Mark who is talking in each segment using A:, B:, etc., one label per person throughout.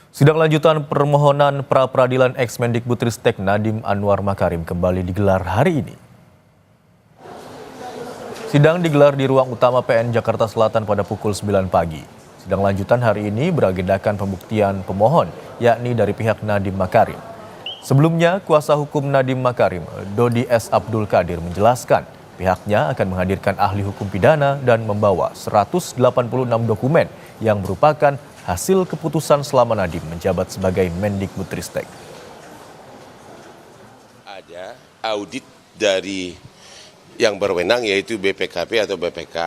A: Sidang lanjutan permohonan pra-peradilan ex-Mendikbudristek Nadiem Anwar Makarim kembali digelar hari ini. Sidang digelar di ruang utama PN Jakarta Selatan pada pukul 9 pagi. Sidang lanjutan hari ini beragendakan pembuktian pemohon, yakni dari pihak Nadiem Makarim. Sebelumnya, kuasa hukum Nadiem Makarim, Dodi S. Abdul Qadir, menjelaskan pihaknya akan menghadirkan ahli hukum pidana dan membawa 186 dokumen yang merupakan hasil keputusan selama Nadiem menjabat sebagai Mendikbudristek.
B: Ada audit dari yang berwenang yaitu BPKP atau BPK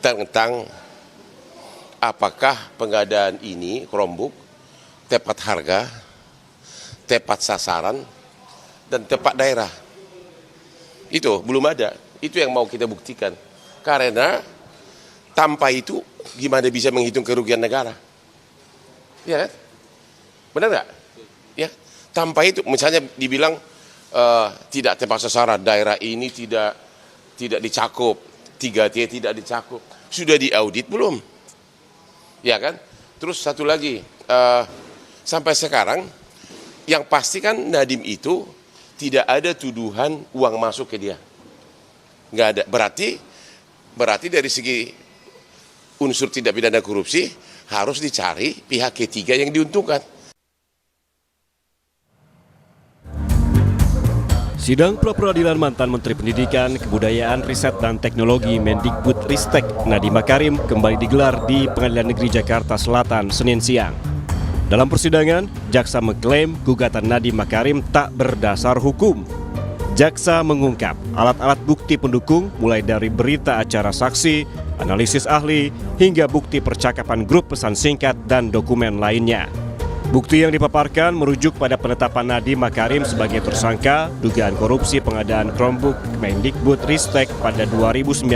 B: tentang apakah pengadaan ini Chromebook tepat harga, tepat sasaran, dan tepat daerah. Itu belum ada. Itu yang mau kita buktikan. Karena tanpa itu gimana bisa menghitung kerugian negara? Ya kan? Benar nggak? Ya. Tanpa itu, misalnya dibilang tidak tepat sasaran, daerah ini tidak dicakup, 3T tidak dicakup. Sudah diaudit belum? Ya kan? Terus satu lagi, sampai sekarang yang pasti kan Nadiem itu tidak ada tuduhan uang masuk ke dia. Nggak ada. Berarti dari segi unsur tindak pidana korupsi harus dicari pihak ketiga yang diuntungkan.
C: Sidang pra-peradilan mantan Menteri Pendidikan, Kebudayaan, Riset, dan Teknologi Mendikbudristek Nadiem Makarim kembali digelar di Pengadilan Negeri Jakarta Selatan Senin siang. Dalam persidangan, jaksa mengklaim gugatan Nadiem Makarim tak berdasar hukum. Jaksa mengungkap alat-alat bukti pendukung mulai dari berita acara saksi, analisis ahli, hingga bukti percakapan grup pesan singkat dan dokumen lainnya. Bukti yang dipaparkan merujuk pada penetapan Nadiem Makarim sebagai tersangka dugaan korupsi pengadaan Chromebook Mendikbudristek pada 2019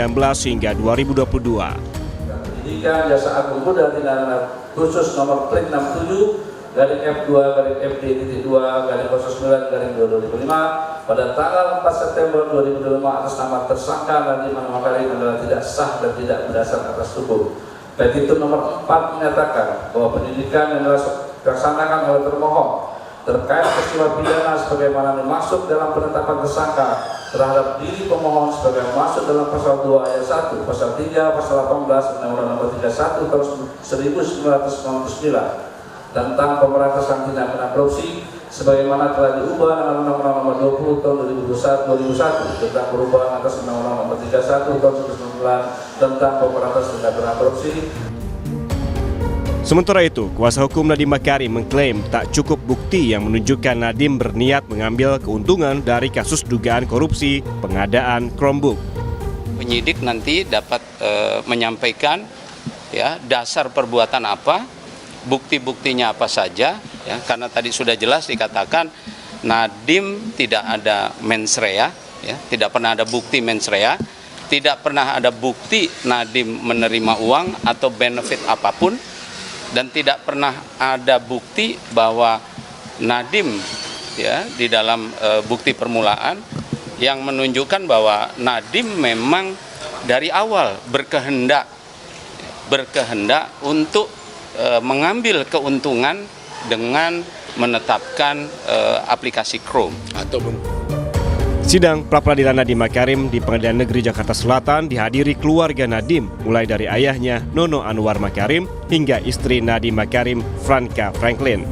C: hingga 2022.
D: Pendidikan Jasa Agung Muda Tindakan Khusus nomor Plik 67 garing F2 garing FD.2 garing 09 garing 2005 pada tanggal 4 September 2025 atas nama tersangka Nadiem Anwar Makarim adalah tidak sah dan tidak berdasar atas hukum. Petitum nomor 4 menyatakan bahwa pendidikan yang dilaksanakan oleh termohon terkait peristiwa pidana sebagaimana dimaksud dalam penetapan tersangka terhadap diri pemohon sebagai masuk dalam pasal 2 ayat 1, pasal 3, pasal 18 Undang-Undang Nomor 31 tahun 1999 tentang pemberantasan tindak pidana korupsi sebagaimana telah diubah dengan Undang-Undang Nomor 20 tahun 2001 tentang perubahan atas Undang-Undang Nomor 31 tahun 1999 tentang pemberantasan tindak pidana korupsi.
C: Sementara itu, kuasa hukum Nadiem Makarim mengklaim tak cukup bukti yang menunjukkan Nadiem berniat mengambil keuntungan dari kasus dugaan korupsi pengadaan Chromebook.
E: Penyidik nanti dapat menyampaikan ya dasar perbuatan apa, bukti-buktinya apa saja, ya, karena tadi sudah jelas dikatakan Nadiem tidak ada mens rea, ya, tidak pernah ada bukti mens rea, tidak pernah ada bukti Nadiem menerima uang atau benefit apapun, dan tidak pernah ada bukti bahwa Nadiem ya di dalam bukti permulaan yang menunjukkan bahwa Nadiem memang dari awal berkehendak untuk mengambil keuntungan dengan menetapkan aplikasi Chrome.
C: Sidang pra-peradilan Nadiem Makarim di Pengadilan Negeri Jakarta Selatan dihadiri keluarga Nadiem, mulai dari ayahnya Nono Anwar Makarim hingga istri Nadiem Makarim, Franka Franklin.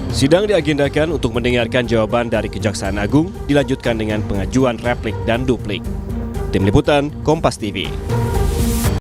C: Sidang diagendakan untuk mendengarkan jawaban dari Kejaksaan Agung, dilanjutkan dengan pengajuan replik dan duplik. Tim Liputan, Kompas TV.